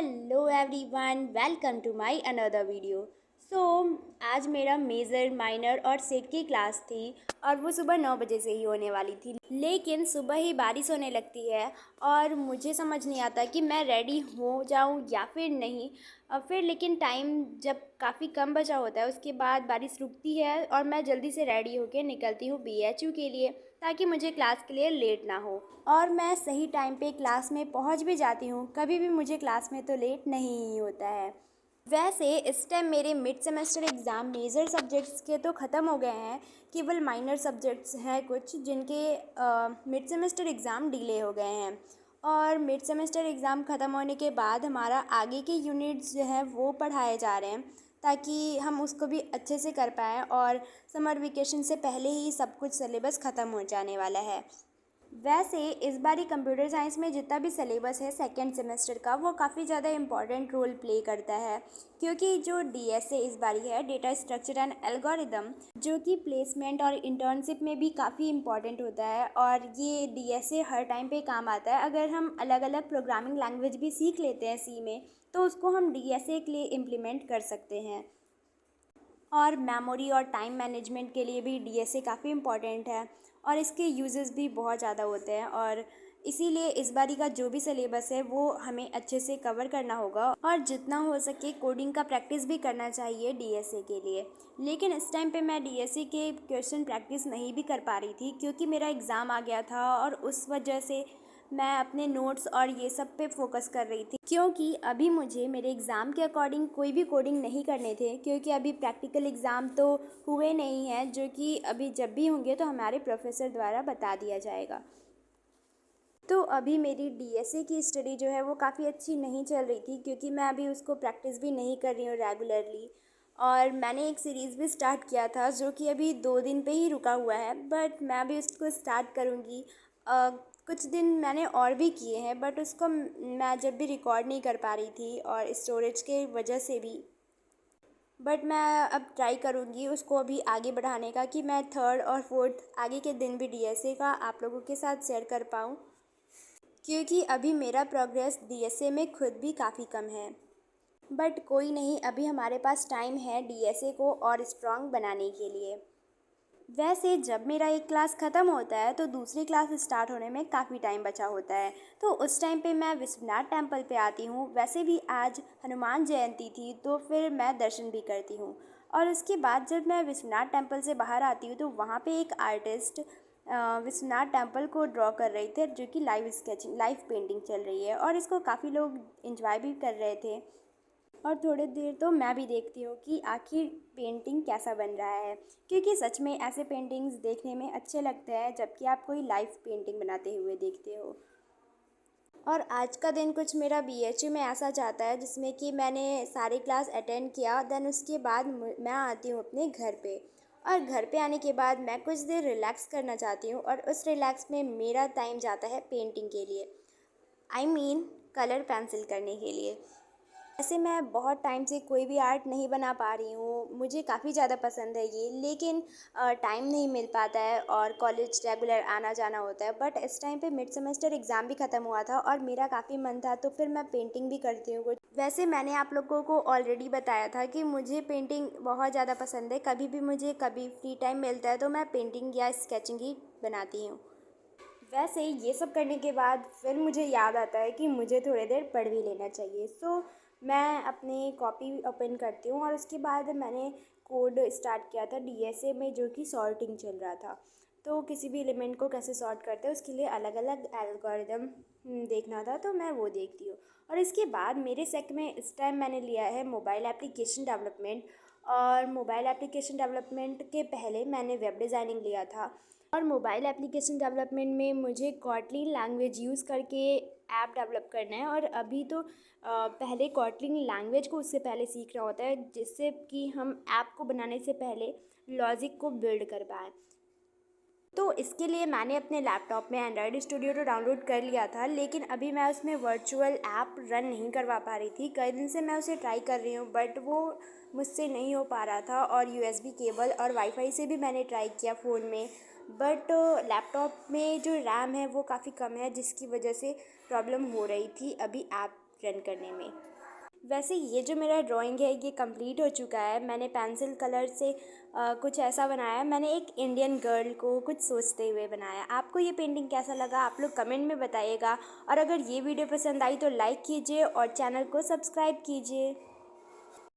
Hello everyone, welcome to my another video. So आज मेरा major minor और set की क्लास थी और वो सुबह 9 बजे से ही होने वाली थी, लेकिन सुबह ही बारिश होने लगती है और मुझे समझ नहीं आता कि मैं रेडी हो जाऊं या फिर नहीं। और फिर लेकिन टाइम जब काफ़ी कम बचा होता है उसके बाद बारिश रुकती है और मैं जल्दी से रेडी होकर निकलती हूँ BHU के लिए, ताकि मुझे क्लास के लिए लेट ना हो। और मैं सही टाइम पे क्लास में पहुंच भी जाती हूँ, कभी भी मुझे क्लास में तो लेट नहीं ही होता है। वैसे इस टाइम मेरे mid semester exam major subjects के तो ख़त्म हो गए हैं, केवल माइनर सब्जेक्ट्स हैं कुछ जिनके मिड सेमेस्टर एग्ज़ाम डिले हो गए हैं। और मिड सेमेस्टर एग्ज़ाम ख़त्म होने के बाद हमारा आगे के यूनिट्स जो हैं वो पढ़ाए जा रहे हैं, ताकि हम उसको भी अच्छे से कर पाएँ और समर वेकेशन से पहले ही सब कुछ सिलेबस ख़त्म हो जाने वाला है। वैसे इस बारी कंप्यूटर साइंस में जितना भी सिलेबस है सेकेंड सेमेस्टर का, वो काफ़ी ज़्यादा इम्पॉर्टेंट रोल प्ले करता है, क्योंकि जो DSA इस बारी है, डेटा स्ट्रक्चर एंड एल्गोरिदम, जो कि प्लेसमेंट और इंटर्नशिप में भी काफ़ी इम्पॉर्टेंट होता है। और ये DSA हर टाइम पे काम आता है। अगर हम अलग अलग प्रोग्रामिंग लैंग्वेज भी सीख लेते हैं C में, तो उसको हम DSA के लिए इम्प्लीमेंट कर सकते हैं। और मेमोरी और टाइम मैनेजमेंट के लिए भी DSA काफ़ी इम्पॉर्टेंट है और इसके यूजेस भी बहुत ज़्यादा होते हैं। और इसीलिए इस बारी का जो भी सिलेबस है वो हमें अच्छे से कवर करना होगा और जितना हो सके कोडिंग का प्रैक्टिस भी करना चाहिए DSA के लिए। लेकिन इस टाइम पे मैं DSA के क्वेश्चन प्रैक्टिस नहीं भी कर पा रही थी, क्योंकि मेरा एग्ज़ाम आ गया था और उस वजह से मैं अपने नोट्स और ये सब पे फोकस कर रही थी, क्योंकि अभी मुझे मेरे एग्ज़ाम के अकॉर्डिंग कोई भी कोडिंग नहीं करने थे, क्योंकि अभी प्रैक्टिकल एग्ज़ाम तो हुए नहीं हैं, जो कि अभी जब भी होंगे तो हमारे प्रोफेसर द्वारा बता दिया जाएगा। तो अभी मेरी DSA की स्टडी जो है वो काफ़ी अच्छी नहीं चल रही थी, क्योंकि मैं अभी उसको प्रैक्टिस भी नहीं कर रही हूँ रेगुलरली। और मैंने एक सीरीज़ भी स्टार्ट किया था जो कि अभी 2 दिन पे ही रुका हुआ है, बट मैं अभी उसको स्टार्ट करूँगी। कुछ दिन मैंने और भी किए हैं, बट उसको मैं जब भी रिकॉर्ड नहीं कर पा रही थी और स्टोरेज के वजह से भी। बट मैं अब ट्राई करूँगी उसको अभी आगे बढ़ाने का, कि मैं थर्ड और फोर्थ आगे के दिन भी DSA का आप लोगों के साथ शेयर कर पाऊँ, क्योंकि अभी मेरा प्रोग्रेस DSA में खुद भी काफ़ी कम है। बट कोई नहीं, अभी हमारे पास टाइम है DSA को और स्ट्रॉन्ग बनाने के लिए। वैसे जब मेरा एक क्लास ख़त्म होता है तो दूसरी क्लास स्टार्ट होने में काफ़ी टाइम बचा होता है, तो उस टाइम पे मैं विश्वनाथ टेम्पल पे आती हूँ। वैसे भी आज हनुमान जयंती थी, तो फिर मैं दर्शन भी करती हूँ। और उसके बाद जब मैं विश्वनाथ टेम्पल से बाहर आती हूँ तो वहाँ पे एक आर्टिस्ट विश्वनाथ टेम्पल को ड्रॉ कर रही थे, जो कि लाइव पेंटिंग चल रही है और इसको काफ़ी लोग इंजॉय भी कर रहे थे। और थोड़ी देर तो मैं भी देखती हूँ कि आखिर पेंटिंग कैसा बन रहा है, क्योंकि सच में ऐसे पेंटिंग्स देखने में अच्छे लगते हैं जबकि आप कोई लाइव पेंटिंग बनाते हुए देखते हो। और आज का दिन कुछ मेरा BHU में ऐसा जाता है जिसमें कि मैंने सारी क्लास अटेंड किया, देन उसके बाद मैं आती हूँ अपने घर पे। और घर पे आने के बाद मैं कुछ देर रिलैक्स करना चाहती हूँ और उस रिलैक्स में मेरा टाइम जाता है पेंटिंग के लिए, आई मीन कलर पेंसिल करने के लिए। वैसे मैं बहुत टाइम से कोई भी आर्ट नहीं बना पा रही हूँ, मुझे काफ़ी ज़्यादा पसंद है ये, लेकिन टाइम नहीं मिल पाता है और कॉलेज रेगुलर आना जाना होता है। बट इस टाइम पे मिड सेमेस्टर एग्ज़ाम भी ख़त्म हुआ था और मेरा काफ़ी मन था, तो फिर मैं पेंटिंग भी करती हूँ कुछ। वैसे मैंने आप लोगों को ऑलरेडी बताया था कि मुझे पेंटिंग बहुत ज़्यादा पसंद है, कभी फ्री टाइम मिलता है तो मैं पेंटिंग या स्केचिंग ही बनाती हूँ। वैसे ये सब करने के बाद फिर मुझे याद आता है कि मुझे थोड़ी देर पढ़ भी लेना चाहिए। सो मैं अपनी कॉपी ओपन करती हूँ और उसके बाद मैंने कोड स्टार्ट किया था DSA में, जो कि सॉर्टिंग चल रहा था। तो किसी भी एलिमेंट को कैसे सॉर्ट करते हैं उसके लिए अलग अलग एल्गोरिदम देखना था, तो मैं वो देखती हूँ। और इसके बाद मेरे सेक में इस टाइम मैंने लिया है मोबाइल एप्लीकेशन डेवलपमेंट। और मोबाइल एप्लीकेशन डेवलपमेंट के पहले मैंने वेब डिज़ाइनिंग लिया था। और मोबाइल एप्लीकेशन डेवलपमेंट में मुझे कॉटलिन लैंग्वेज यूज़ करके ऐप डेवलप करना है। और अभी तो पहले कॉटलिन लैंग्वेज को उससे पहले सीखना होता है, जिससे कि हम ऐप को बनाने से पहले लॉजिक को बिल्ड कर पाएँ। तो इसके लिए मैंने अपने लैपटॉप में एंड्रॉयड स्टूडियो तो डाउनलोड कर लिया था, लेकिन अभी मैं उसमें वर्चुअल ऐप रन नहीं करवा पा रही थी। कई दिन से मैं उसे ट्राई कर रही हूँ, बट वो मुझसे नहीं हो पा रहा था। और USB केबल और वाईफाई से भी मैंने ट्राई किया फ़ोन में, बट लैपटॉप में जो रैम है वो काफ़ी कम है, जिसकी वजह से प्रॉब्लम हो रही थी अभी ऐप रन करने में। वैसे ये जो मेरा ड्राइंग है ये कंप्लीट हो चुका है। मैंने पेंसिल कलर से कुछ ऐसा बनाया है। मैंने एक इंडियन गर्ल को कुछ सोचते हुए बनाया। आपको ये पेंटिंग कैसा लगा आप लोग कमेंट में बताइएगा, और अगर ये वीडियो पसंद आई तो लाइक कीजिए और चैनल को सब्सक्राइब कीजिए।